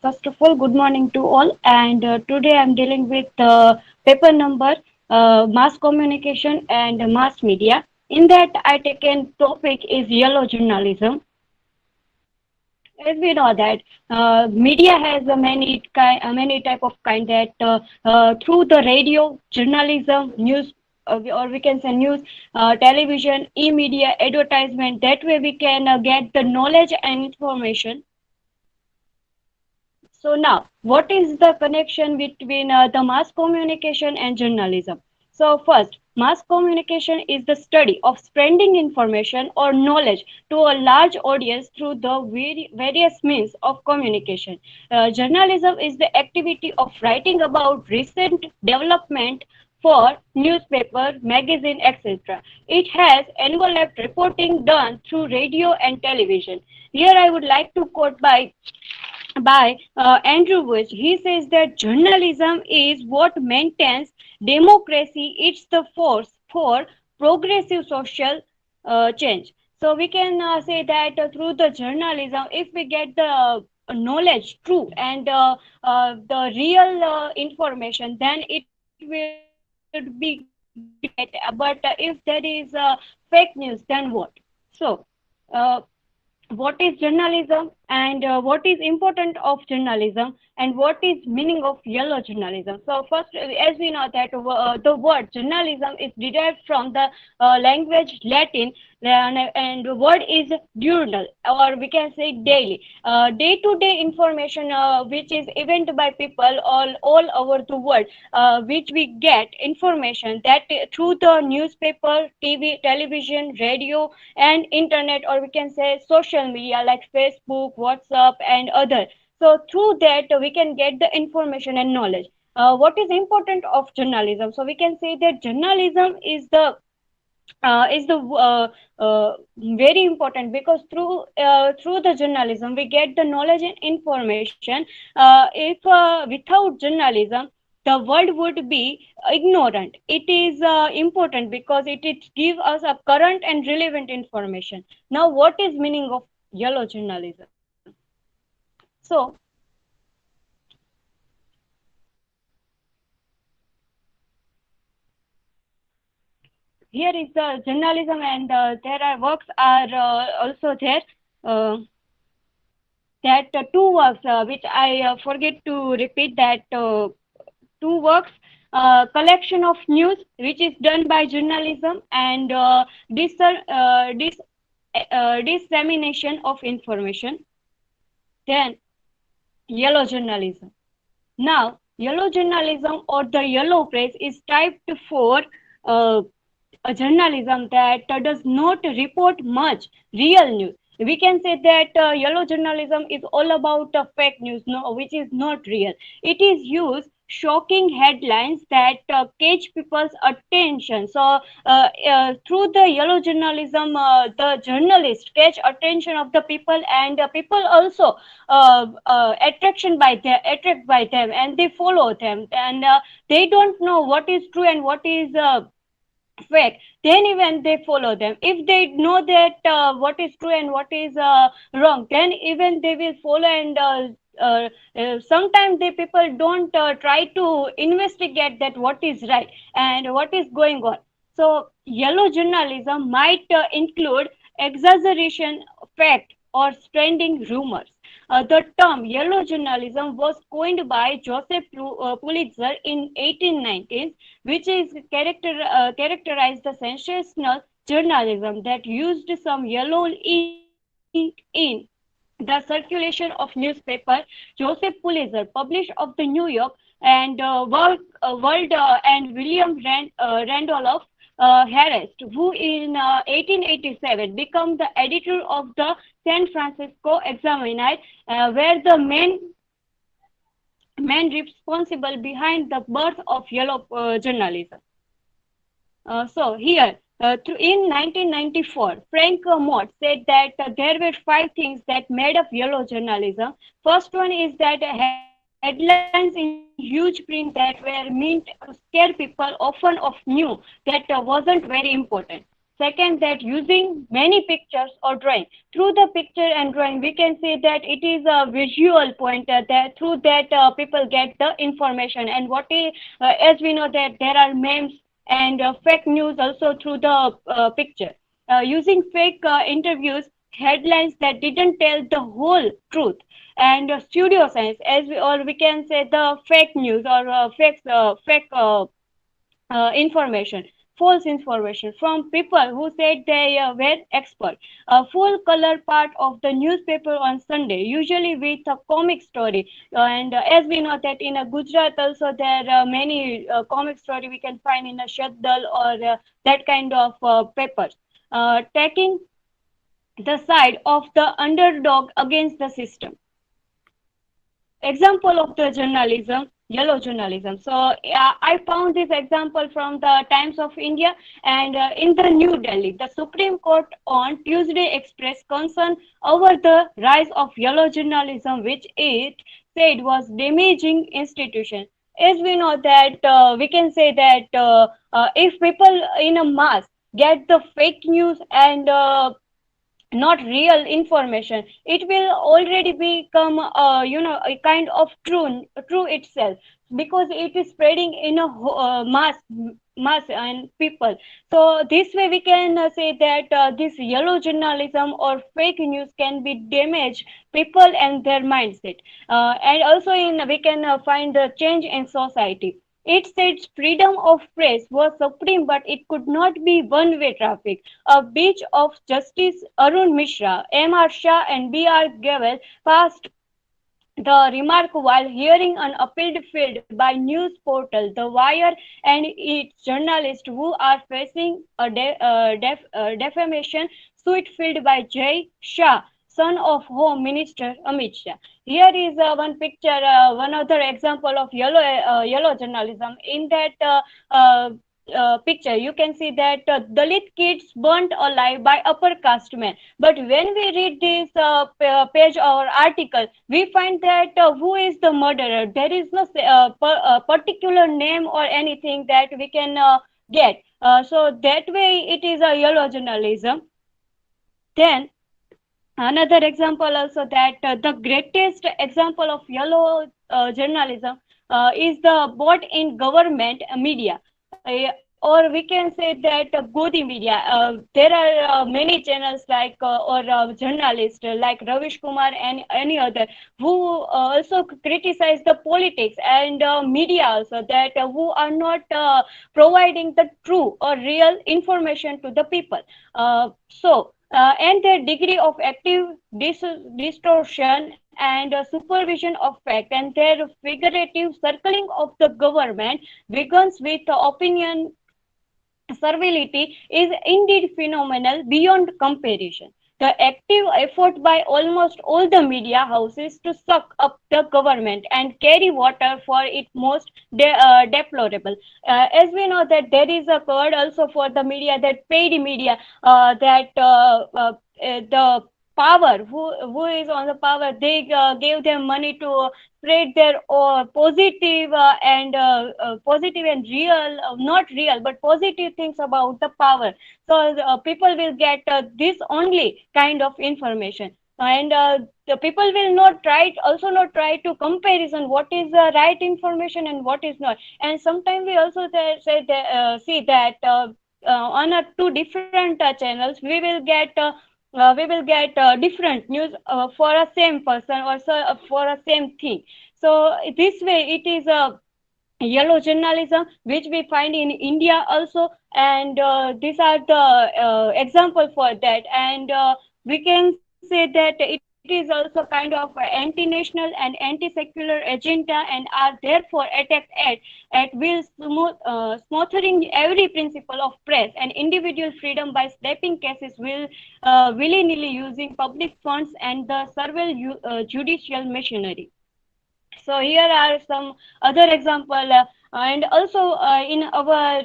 First of all, good morning to all. And today I'm dealing with paper number mass communication and mass media. In that, I taken topic is yellow journalism. As we know that media has many type of kind that through the radio, journalism, news, or we can say news, television, e-media, advertisement. That way we can get the knowledge and information. So now, what is the connection between the mass communication and journalism? So first, mass communication is the study of spreading information or knowledge to a large audience through the various means of communication. Journalism is the activity of writing about recent development for newspaper, magazine, etc. It has enveloped reporting done through radio and television. Here I would like to quote by Andrew Bush. He says that journalism is what maintains democracy. It's the force for progressive social change. So we can say that through the journalism, if we get the knowledge, true, and the real information, then it will be great. But if there is fake news, then what? So. Uh, what is journalism and what is important of journalism and what is meaning of yellow journalism. So first, as we know that the word journalism is derived from the language Latin, and the word is diurnal, or we can say daily, day to day information which is event by people all over the world, which we get information that through the newspaper, television, radio, and internet, or we can say social media like Facebook, WhatsApp, and other. So through that we can get the information and knowledge. What is important of journalism? So we can say that journalism is the very important, because through the journalism we get the knowledge and information. If without journalism the world would be ignorant. It is important because it gives us a current and relevant information. Now, what is meaning of yellow journalism? So here is the journalism, and there are works are also there. Uh, that two works which I forget to repeat, that two works, collection of news which is done by journalism, and dissemination of information. Then yellow journalism. Now yellow journalism or the yellow press is typed for uh, a journalism that does not report much real news. We can say that yellow journalism is all about fake news, no, which is not real. It is used shocking headlines that catch people's attention. So through the yellow journalism, the journalists catch attention of the people, and people also attract by them, and they follow them, and they don't know what is true and what is fake. Then even they follow them. If they know that what is true and what is wrong, then even they will follow. And sometimes the people don't try to investigate that what is right and what is going on. So yellow journalism might include exaggeration, fact, or spreading rumors. The term yellow journalism was coined by Joseph Pulitzer in 1819, which is characterized the sensational journalism that used some yellow ink in the circulation of newspaper. Joseph Pulitzer, published of the New York and World and William Randolph Hearst, who in 1887 became the editor of the San Francisco Examiner, where the man responsible behind the birth of yellow journalism. So here, in 1994, Frank Mott said that there were five things that made up yellow journalism. First one is that headlines in huge print that were meant to scare people often of new that wasn't very important. Second, that using many pictures or drawing. Through the picture and drawing, we can say that it is a visual pointer that through that people get the information. And what is, as we know that there are memes and fake news also through the picture. Using fake interviews, headlines that didn't tell the whole truth, and studio science, as we, or we can say the fake news or fake information, false information from people who said they were expert. A full color part of the newspaper on Sunday, usually with a comic story. And as we know that in Gujarat also there are many comic story we can find in a Shaddal or that kind of papers. Taking the side of the underdog against the system. Example of the journalism, yellow journalism. So I found this example from the Times of India. And in the New Delhi, the Supreme Court on Tuesday expressed concern over the rise of yellow journalism, which it said was damaging institution. As we know that we can say that if people in a mass get the fake news and not real information, it will already become a kind of true itself, because it is spreading in a mass and people. So this way we can say that this yellow journalism or fake news can be damage people and their mindset. And also in we can find the change in society. It said freedom of press was supreme, but it could not be one-way traffic. A bench of Justice Arun Mishra, M.R. Shah, and B.R. Gavel passed the remark while hearing an appeal filed by news portal The Wire and its journalists who are facing a defamation suit filed by Jay Shah, son of Home Minister Amit Shah. Here is one picture, one other example of yellow journalism. In that picture, you can see that Dalit kids burnt alive by upper caste men. But when we read this page or article, we find that who is the murderer. There is no particular name or anything that we can get. So that way, it is a yellow journalism. Then another example also that the greatest example of yellow journalism is the bought in government media. Or we can say that Godi media. There are many channels like or journalists like Ravish Kumar and any other who also criticize the politics and media also, that who are not providing the true or real information to the people. And their degree of active distortion and supervision of fact, and their figurative circling of the government begins with the opinion servility is indeed phenomenal beyond comparison. The active effort by almost all the media houses to suck up the government and carry water for it most deplorable. As we know that there is a word also for the media, that paid media, that the power who is on the power, they gave them money to spread their positive and positive and real, not real but positive things about the power. So people will get this only kind of information. And the people will not try, also not try to comparison what is the right information and what is not. And sometimes we also see that on two different channels we will get different news for a same person or so, for a same thing. So this way it is a yellow journalism which we find in India also. And these are the example for that. And we can say that it is also kind of anti-national and anti-secular agenda, and are therefore attacked at will smothering every principle of press and individual freedom by slapping cases will willy-nilly using public funds and the several judicial machinery. So here are some other example. And also in our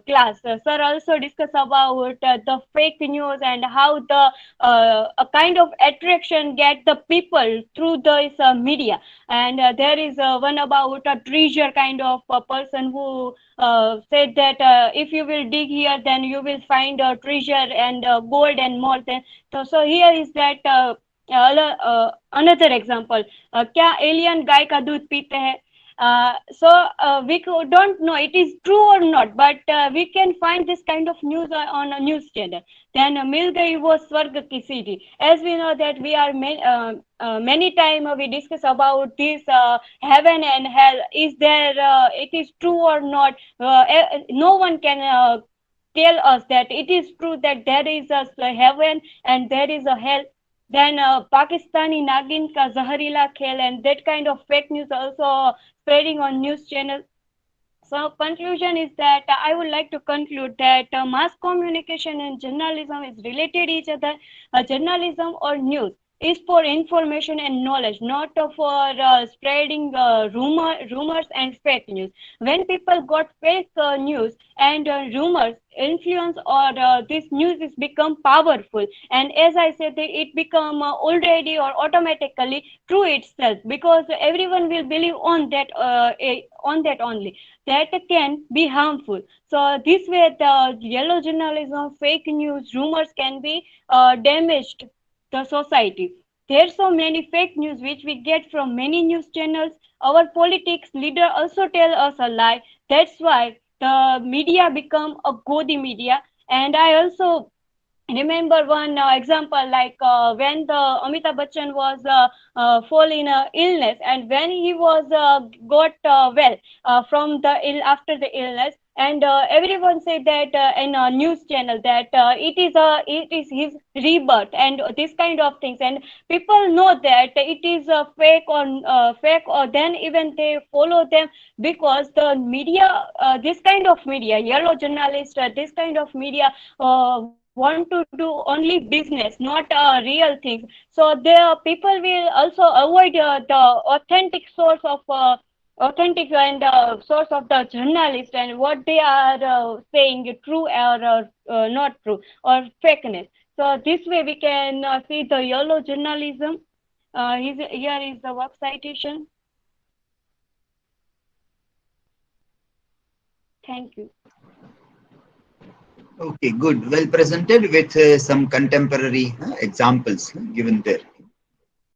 class, sir also discuss about the fake news and how the a kind of attraction get the people through this media. And there is one about a treasure kind of a person who said that if you will dig here, then you will find treasure and gold and more than. So here is that another example, क्या alien गाय का दूध पीते हैं? Don't know it is true or not, but we can find this kind of news on a news channel. Then मिल गई वो स्वर्ग की सीढ़ी. As we know that we are many time we discuss about this heaven and hell. Is there it is true or not? No one can tell us that it is true that there is a heaven and there is a hell. Then Pakistani Nagin ka Zaharila Khel, and that kind of fake news also spreading on news channels. So conclusion is that I would like to conclude that mass communication and journalism is related each other. Journalism or news is for information and knowledge, not for spreading rumors and fake news. When people got fake news and rumors influence or this news is become powerful, and as I said, it become already or automatically true itself, because everyone will believe on that only, that can be harmful. So this way the yellow journalism, fake news, rumors can be damaged the society. There's so many fake news which we get from many news channels. Our politics leader also tell us a lie. That's why the media become a godi media. And I also remember one example, like when the Amitabh Bachchan was fall in illness, and when he was got well from the after the illness, and everyone said that in a news channel that it is his rebirth and this kind of things, and people know that it is fake, or then even they follow them, because the media, this kind of media, yellow journalist, this kind of media want to do only business, not real things. So the people will also avoid the authentic and source of the journalist, and what they are saying true or not true or fakeness. So this way we can see the yellow journalism. Here is the work citation. Thank you. Okay, good. Well presented with some contemporary examples given there.